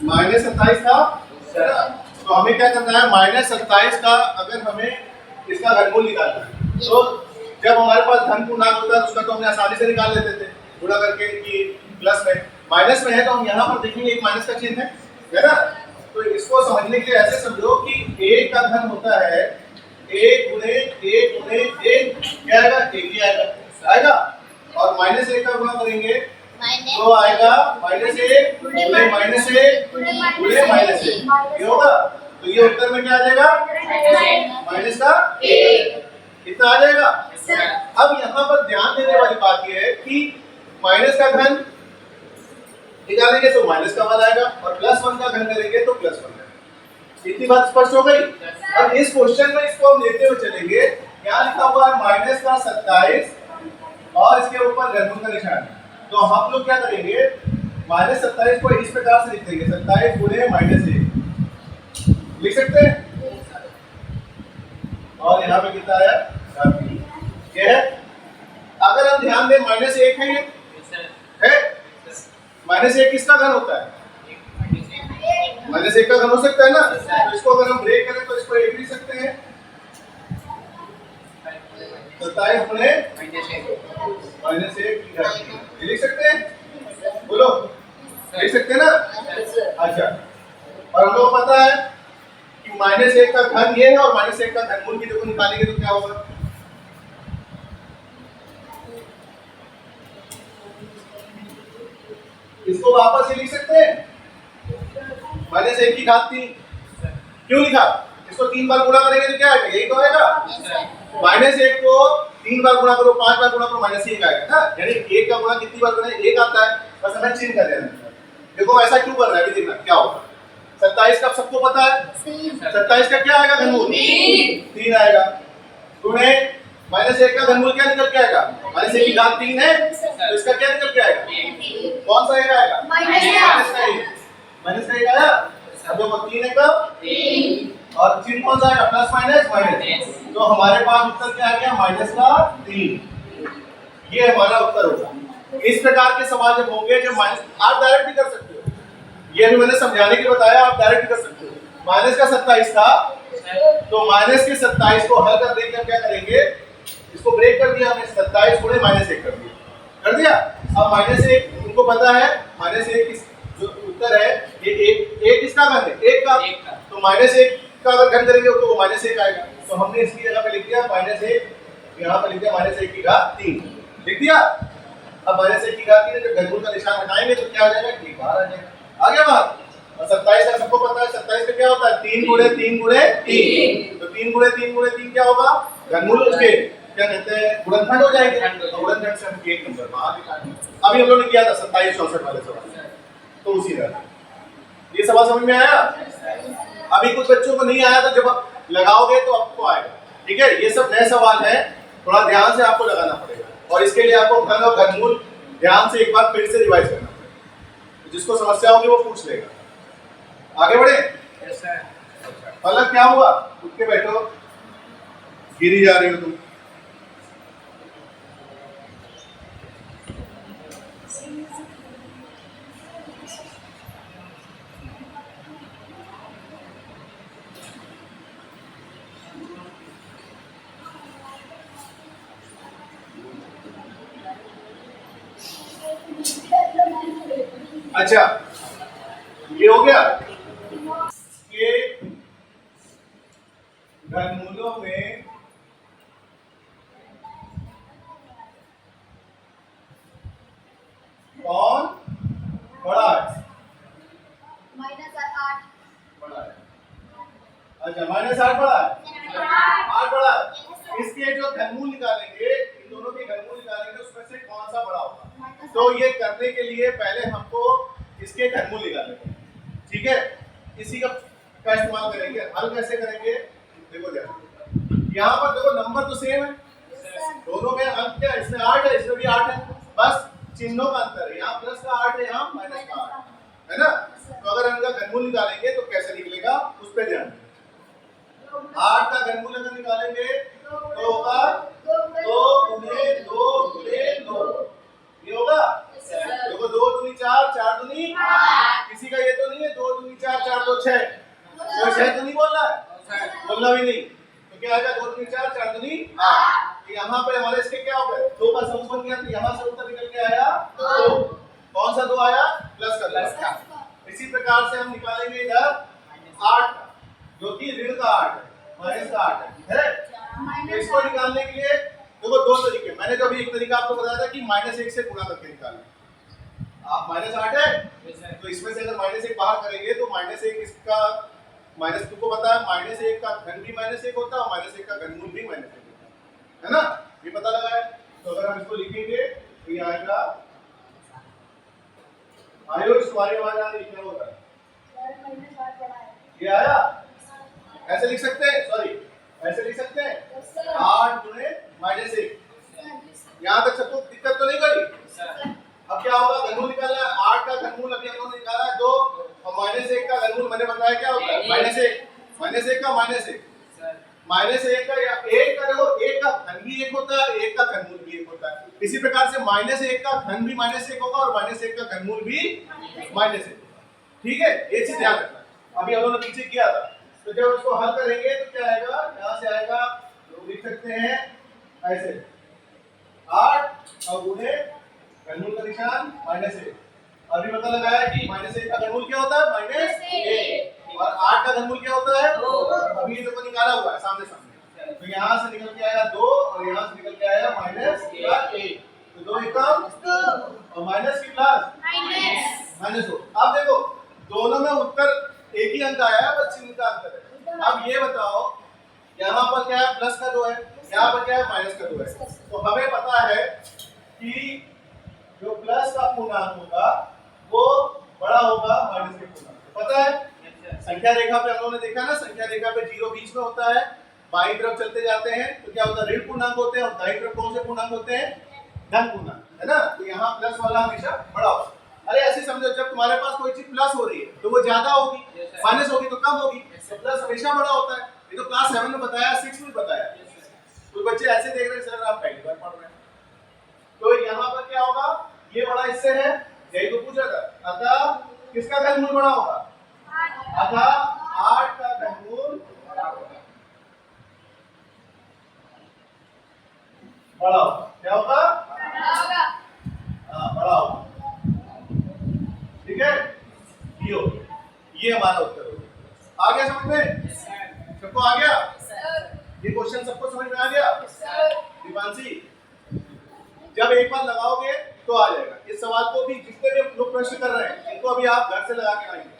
-27 था। तो हमें क्या करना है, -27 का अगर हमें इसका घनमूल निकालना है तो जब हमारे पास धन पूर्णांक होता है उसका तो हमने आसानी से निकाल लेते थे गुणा करके कि प्लस में, माइनस में है तो हम यहाँ पर देखेंगे एक माइनस का चिन्ह है ना। तो इसको समझने के लिए ऐसे समझो कि a का घन होता है a गुणे क्या आएगा, a ही आएगा और -1 का गुणा करेंगे तो आएगा -1 गुणे -1 ये होगा। तो ये उत्तर में क्या आ जाएगा, माइनस का कितना आ जाएगा। अब यहाँ पर ध्यान देने वाली बात यह है कि माइनस का घन निकालेंगे तो माइनस का मान आएगा और +1 का घन करेंगे तो +1 आएगा। इतनी बात स्पष्ट हो गई। अब इस क्वेश्चन में इसको हम लेते हुए चलेंगे, यहाँ लिखा हुआ है -27 और इसके ऊपर घनमूल का निशान। तो हम लोग क्या करेंगे, -27 को इस प्रकार से लिख देंगे 27 गुणे -1 लिख सकते हैं और यहाँ पे कितना आया, ये है। अगर हम ध्यान दें -1 है, ये है -1 किसका घन होता है, -1 का घन हो सकता है ना। तो इसको अगर हम ब्रेक करें तो इसको 1 लिख सकते हैं, 27 गुणे -1 लिख सकते हैं, बोलो लिख सकते हैं ना। अच्छा, और हम लोग पता है कि -1 का घन ये है और -1 का घनमूल भी देखो निकालेंगे तो क्या होगा, इसको वापस ये लिख सकते हैं -1 की घात 3। क्यों लिखा, इसको 3 बार गुणा करेंगे तो क्या आएगा, यही तो आएगा। -1 को 3 बार गुणा करो, 5 बार गुणा करो, -1 आएगा ना। यानी 1 का गुणा कितनी बार करें, 1 आता है, बस हमें चिन्ह कर देना। देखो ऐसा क्यों कर रहा है, अभी देखना क्या होगा। 27 का सबको पता है, 27 का क्या आएगा घनमूल, 3 आएगा, गुणे -1 का घनमूल क्या निकल के आएगा, -1 की घात 3 है तो इसका क्या निकल के आएगा, कौन सा एक आएगा, माइनस का एक आया। अब देखो 3 है कब और चिन्ह कौन सा आएगा, प्लस माइनस, तो हमारे पास उत्तर क्या आ गया, -3। ये हमारा उत्तर होगा। इस प्रकार के सवाल जब होंगे जब माइनस, आप डायरेक्ट भी कर सकते हो, ये भी मैंने समझाने के लिए बताया, आप डायरेक्ट भी कर सकते हो। माइनस का 27 था तो माइनस के 27 को हल कर देकर क्या करेंगे, इसको ब्रेक कर दिया हमने, 27 गुणे -1 कर दिया। अब -1 उनको पता है, -1 जो उत्तर है ये एक किसका घन है, 1 का, तो -1 का अगर घन करेंगे तो वो -1 आएगा। तो हमने इसकी जगह पे लिख दिया -1, यहाँ पे लिख दिया -1 की घात 3 लिख दिया। अब -1 की घात 3 जब घनमूल का निशान हटाएंगे तो क्या आ जाएगा, ये बाहर आ जाएगा। आ गया बात। और 27 का सबको पता है, 27 का क्या होता है, 3 गुणे 3 तो 3 गुणे 3 क्या होगा, घनमूल उसके क्या कहते हैं, गुणनखंड हो जाएंगे। तो गुणनखंड से हम एक नंबर बाहर निकालेंगे। अभी हम लोगों ने किया था 27 64 वाले सवाल, तो उसी तरह ये सवाल समझ में आया। अभी कुछ बच्चों को नहीं आया तो जब आप लगाओगे तो आपको आएगा, ठीक है। ये सब नए सवाल है, थोड़ा ध्यान से आपको लगाना पड़ेगा और इसके लिए आपको घन और घनमूल ध्यान से एक बार फिर से रिवाइज करना पड़ेगा। जिसको समस्या होगी वो पूछ लेगा। आगे बढ़े। पलक क्या हुआ, उठ के बैठो, गिरी जा रही हो तुम। अच्छा, ये हो गया कि घनमूलों में कौन बड़ा है, -8 बड़ा है। अच्छा, -8 बड़ा है, 8 बड़ा है। इसके जो घनमूल निकालेंगे, इन दोनों के घनमूल निकालेंगे, उसमें से कौन सा बड़ा होगा। तो ये करने के लिए पहले हमको इसके घनमूल निकालने हैं, ठीक है। इसी का इस्तेमाल करेंगे। हल कैसे करेंगे, देखो ध्यान, यहाँ पर देखो नंबर तो सेम है, दोनों में अंक क्या है, इसमें 8 है, इसमें भी 8 है, बस चिन्हों का अंतर है, यहाँ प्लस का 8 है, यहाँ माइनस का 8 है ना। तो अगर इनका घनमूल निकालेंगे तो कैसे निकलेगा, उस पर ध्यान दें। 8 का घनमूल अगर निकालेंगे तो होगा 2 गुणे 2 ये होगा। देखो 2 दूनी 4, 4 दूनी 8, किसी का ये तो नहीं है 2 दूनी 4, 4 2 6। तो 6 तो नहीं बोल रहा है, बोलना भी नहीं। तो क्या आएगा 2 दूनी 4, 4 दूनी 8। तो यहाँ पे हमारे इसके क्या हो गए, 2 का सम बन गया, तो यहाँ से उत्तर निकल के आया 2। कौन सा 2 आया, प्लस का 2। इसी प्रकार से हम निकालेंगे इधर 8 का, जो कि ऋण का 8 है, माइनस का 8 है। तो इसको निकालने के लिए देखो 2 तरीके, मैंने जो अभी एक तरीका आपको बताया था कि -1 से गुणा करके निकालना। आप -8 है तो इसमें से अगर -1 बाहर करेंगे तो -1 इसका -2 को पता है, -1 का घन भी -1 होता है और -1 का घनमूल भी -1 होता है ना, ये पता लगा है। तो अगर हम इसको लिखेंगे तो ये आएगा, आयुष तुम्हारी आवाज आ रही, क्या हो रहा है, ये आया, ऐसे लिख सकते हैं, सॉरी ऐसे लिख सकते हैं, 8 गुणे -1। यहाँ तक सबको दिक्कत तो नहीं करी। अब क्या होगा, घनमूल निकालना है, 8 का घनमूल अभी हम लोगों ने निकाला है 2, और -1 का घनमूल मैंने बताया क्या होता है, -1 का -1 का या 1 का, देखो 1 का घन भी 1 होता है, 1 का घनमूल भी 1 होता है। इसी प्रकार से -1 का घन भी -1 होगा और -1 का घनमूल भी -1 होगा। ठीक है, ये चीज ध्यान रखना। अभी हम लोगों ने पीछे किया था, तो जब इसको हल करेंगे तो क्या आएगा, यहाँ से आएगा, तो लिख सकते हैं ऐसे 8 और गुणे घनमूल का निशान -1। अभी पता लगाया कि -1 का घनमूल क्या होता है, -1, और 8 का घनमूल क्या होता है 2। अभी ये देखो निकाला हुआ है सामने सामने, तो यहाँ से निकल के आया 2 और यहाँ से निकल के आया -1। तो 2 एकम 2 और माइनस की प्लस -2। अब देखो दोनों में उत्तर एक ही अंक आया है, बस चिन्ह का अंतर है। अब ये बताओ यहाँ पर क्या है, प्लस का 2 है, यहाँ पर क्या है, माइनस का 2 है। तो हमें पता है कि जो प्लस का पूर्णांक होगा वो बड़ा होगा माइनस के पूर्णांक, पता है। संख्या रेखा पे हम लोगों ने देखा ना, संख्या रेखा पे 0 बीच में होता है, बाईं तरफ चलते जाते हैं तो क्या होता है, ऋण पूर्णांक होते हैं, और दाईं तरफ कौन से पूर्णांक होते हैं, धन पूर्णांक, है ना। तो यहाँ प्लस वाला हमेशा बड़ा होगा। अरे ऐसे समझो, जब तुम्हारे पास कोई चीज प्लस हो रही है तो वो ज्यादा होगी, माइनस होगी तो कम होगी, तो प्लस हमेशा बड़ा होता है। ये तो क्लास 7 में बताया, 6 में बताया। कोई बच्चे ऐसे देख रहे हैं, सर आप पहली बार पढ़ रहे हैं, तो यहाँ पर क्या होगा, ये बड़ा इससे है, यही तो पूछा था। अतः किसका घनमूल बड़ा होगा, अतः 8 का घनमूल बड़ा होगा। क्या होगा, बड़ा होगा। ठीक है, ये हमारा उत्तर होगा। आ गया समझ में, सबको आ गया, ये क्वेश्चन सबको समझ में आ गया। दीपांशी जब एक बार लगाओगे तो आ जाएगा। इस सवाल को भी जितने भी लोग प्रश्न कर रहे हैं इनको अभी आप घर से लगा के आएंगे।